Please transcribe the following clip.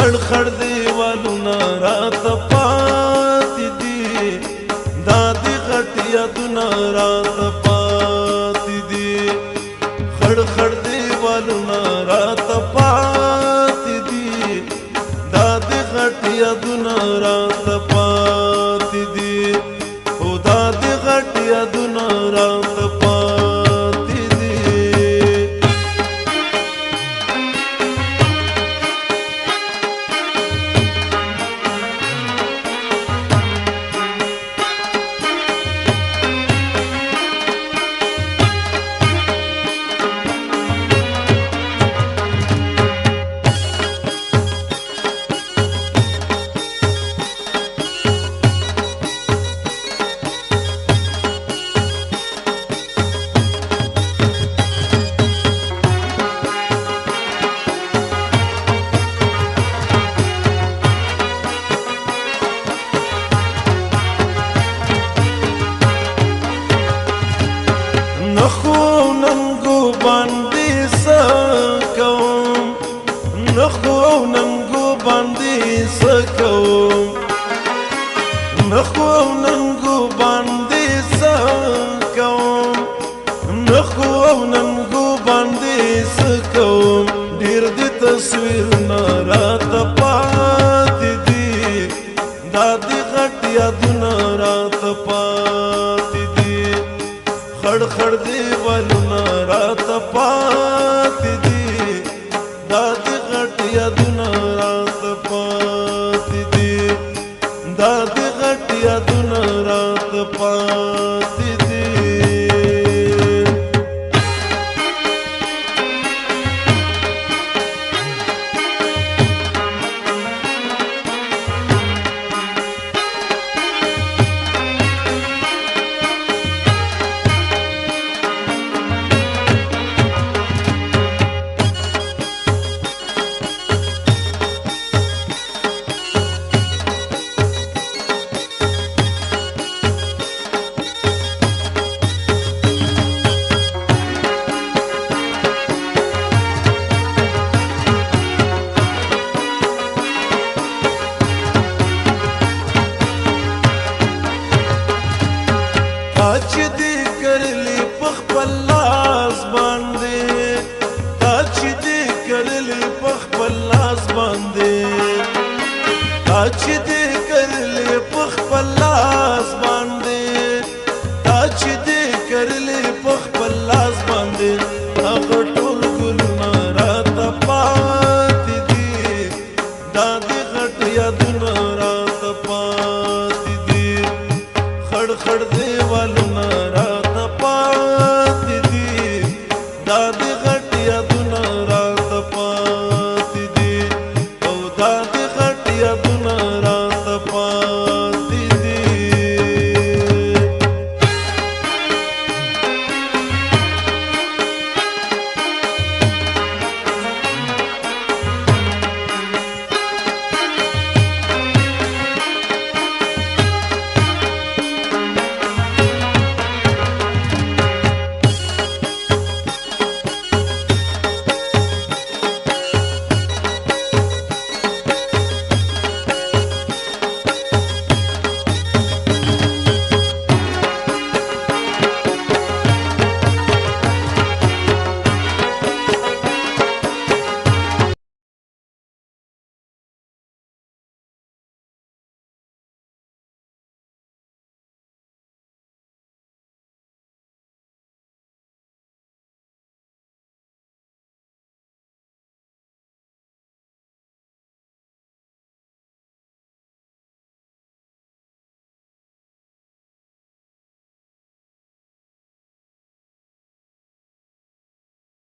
خړ خړ دیوالونه راته پاتې دي دا دې غټ یادونه راته پاتې دي خړ خړ دیوالونه راته پاتې دي دا دې غټ یادونه راته پاتې دي او دا دې غټ یادونه راته پاتې دي نخو ننګو باندې سکوم نخو ننګو باندې سکوم نخو ننګو باندې سکوم نخو ننګو باندې سکوم ډېر دې تصویر نه راته پاتې دي دا دې غټ یادونه راته پاتې دي خړ خړ دیوالونه راته پاتې دي دا دې غټ یادونه راته پاتې دي دا دې غټ یادونه راته پاتې دي چې دې کرلې په خپل لاس باندې چې دې کرلې په خپل لاس باندې چې